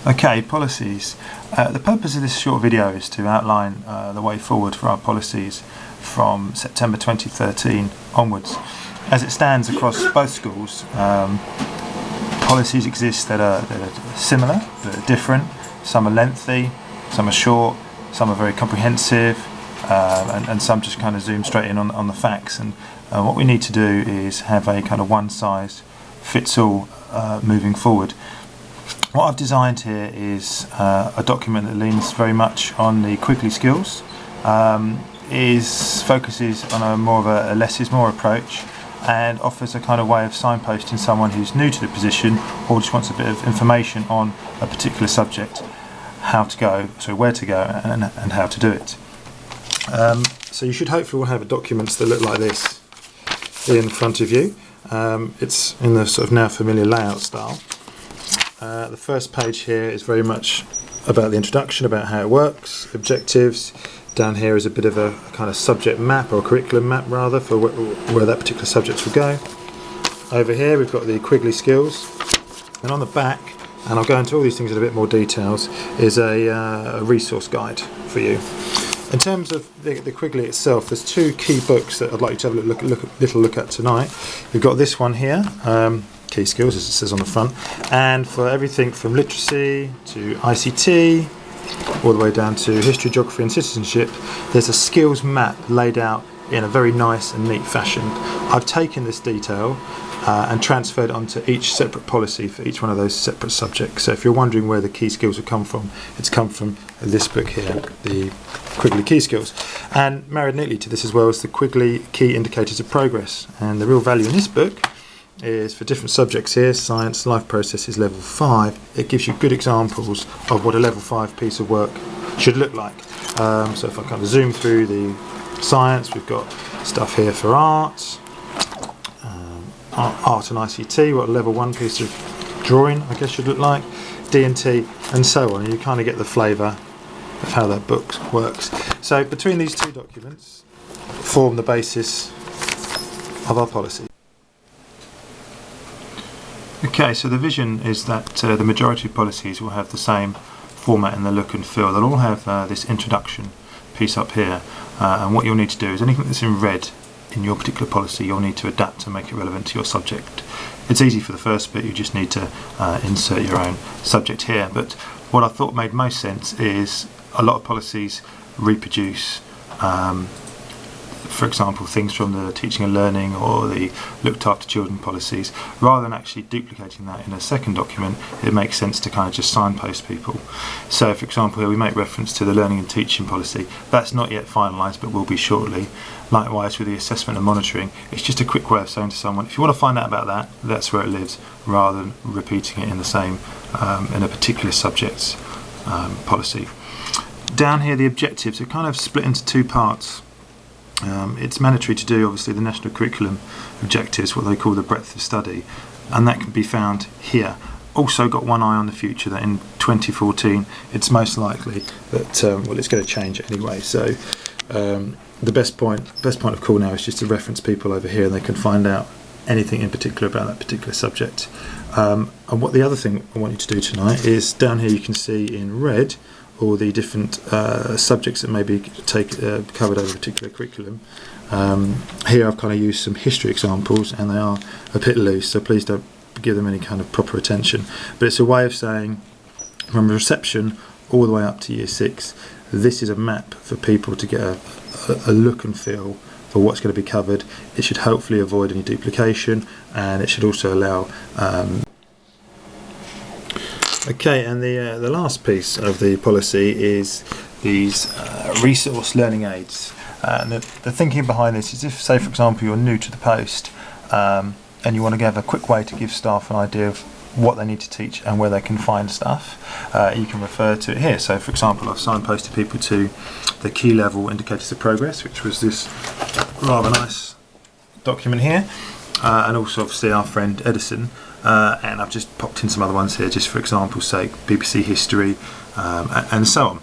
Okay, policies. The purpose of this short video is to outline the way forward for our policies from September 2013 onwards. As it stands across both schools, policies exist that are similar, that are different. Some are lengthy, some are short, some are very comprehensive, and some just kind of zoom straight in on the facts. And what we need to do is have a kind of one-size-fits-all moving forward. What I've designed here is a document that leans very much on the Quigley skills, focuses on a more of a less is more approach, and offers a kind of way of signposting someone who's new to the position or just wants a bit of information on a particular subject, where to go and how to do it. So you should hopefully will have documents that look like this in front of you. It's in the sort of now familiar layout style. The first page here is very much about the introduction, about how it works, objectives. Down here is a bit of a kind of subject map, or a curriculum map rather, for where that particular subject will go. Over here we've got the Quigley skills, and on the back, and I'll go into all these things in a bit more details, is a resource guide for you. In terms of the Quigley itself, there's two key books that I'd like you to have a little look at tonight. We've got this one here, Key Skills, as it says on the front, and for everything from literacy to ICT all the way down to history, geography and citizenship, there's a skills map laid out in a very nice and neat fashion. I've taken this detail and transferred it onto each separate policy for each one of those separate subjects. So if you're wondering where the key skills have come from, it's come from this book here, the Quigley Key Skills. And married neatly to this as well is the Quigley Key Indicators of Progress. And the real value in this book is for different subjects here, science, life processes, level 5. It gives you good examples of what a level 5 piece of work should look like. So if I kind of zoom through the science, we've got stuff here for art and ICT, what a level 1 piece of drawing I guess should look like, D&T and so on. And you kind of get the flavour of how that book works. So between these two documents form the basis of our policy. Okay, so the vision is that the majority of policies will have the same format in the look and feel. They'll all have this introduction piece up here, and what you'll need to do is anything that's in red in your particular policy you'll need to adapt to make it relevant to your subject. It's easy for the first bit, you just need to insert your own subject here, but what I thought made most sense is a lot of policies reproduce for example, things from the teaching and learning or the looked after children policies. Rather than actually duplicating that in a second document, it makes sense to kind of just signpost people. So for example, here we make reference to the learning and teaching policy. That's not yet finalised, but will be shortly. Likewise with the assessment and monitoring, it's just a quick way of saying to someone, if you want to find out about that, that's where it lives, rather than repeating it in the same, in a particular subject's policy. Down here, the objectives are kind of split into two parts. It's mandatory to do obviously the national curriculum objectives, what they call the breadth of study, and that can be found here. Also got one eye on the future, that in 2014 it's most likely that well, it's going to change anyway, so the best point of call now is just to reference people over here and they can find out anything in particular about that particular subject. And what the other thing I want you to do tonight is down here you can see in red all the different subjects that may be covered over a particular curriculum. Here I've kind of used some history examples and they are a bit loose, so please don't give them any kind of proper attention. But it's a way of saying from reception all the way up to year 6, this is a map for people to get a look and feel for what's going to be covered. It should hopefully avoid any duplication, and it should also allow okay, and the last piece of the policy is these resource learning aids. And the thinking behind this is if, say for example, you're new to the post and you want to give a quick way to give staff an idea of what they need to teach and where they can find stuff, you can refer to it here. So for example, I've signposted people to the key level indicators of progress, which was this rather nice document here, and also obviously our friend Edison. And I've just popped in some other ones here, just for example's sake, BBC History, and so on.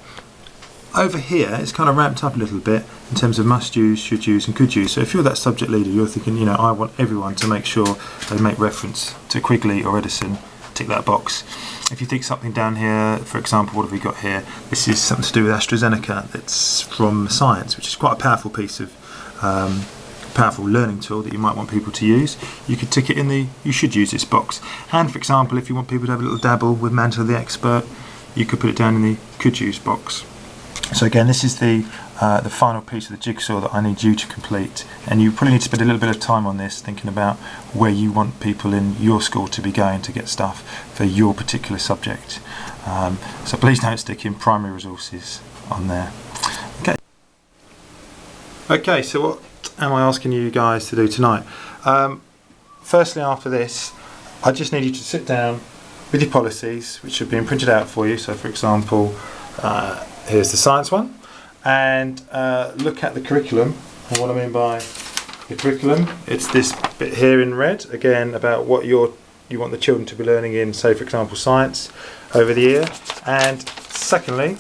Over here, it's kind of ramped up a little bit in terms of must use, should use, and could use. So if you're that subject leader, you're thinking, you know, I want everyone to make sure they make reference to Quigley or Edison, tick that box. if you think something down here, for example, what have we got here? This is something to do with AstraZeneca. That's from science, which is quite a powerful piece of powerful learning tool that you might want people to use. You could tick it in the you should use this box. And for example, if you want people to have a little dabble with Mantle of the Expert, you could put it down in the could use box. So again, this is the final piece of the jigsaw that I need you to complete, and you probably need to spend a little bit of time on this, thinking about where you want people in your school to be going to get stuff for your particular subject. So please don't stick in primary resources on there. Okay, so what am I asking you guys to do tonight? Firstly, after this, I just need you to sit down with your policies, which have been printed out for you. So for example, here's the science one, and look at the curriculum. And what I mean by the curriculum, it's this bit here in red, again about what you want the children to be learning in, say for example science over the year. And secondly,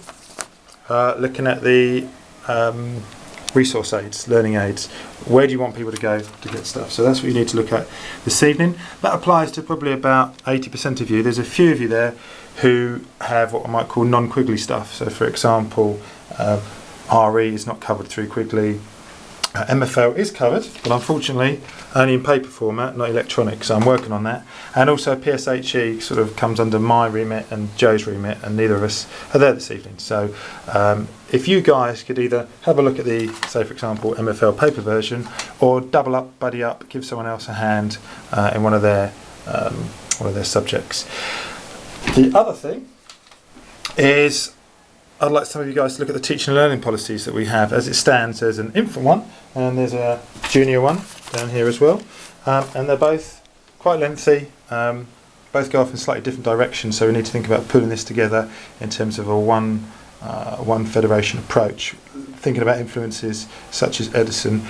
looking at the resource aids, learning aids. Where do you want people to go to get stuff? So that's what you need to look at this evening. That applies to probably about 80% of you. There's a few of you there who have what I might call non-Quigley stuff. So for example, RE is not covered through Quigley. MFL is covered, but unfortunately only in paper format, not electronic, so I'm working on that. And also PSHE sort of comes under my remit and Joe's remit, and neither of us are there this evening. So if you guys could either have a look at the, say for example, MFL paper version, or double up, buddy up, give someone else a hand in one of their subjects. The other thing is, I'd like some of you guys to look at the teaching and learning policies that we have. As it stands, there's an infant one and there's a junior one down here as well, and they're both quite lengthy, both go off in slightly different directions, so we need to think about pulling this together in terms of a one federation approach, thinking about influences such as Edison.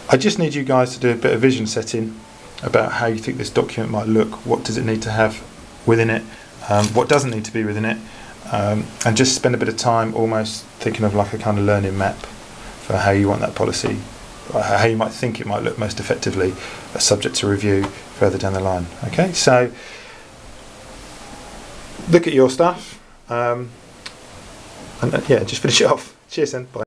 I just need you guys to do a bit of vision setting about how you think this document might look. What does it need to have within it, what doesn't need to be within it, and just spend a bit of time almost thinking of like a kind of learning map for how you want that policy, how you might think it might look most effectively, subject to review further down the line. Okay, so look at your stuff, and yeah, just finish it off. Cheers then, bye.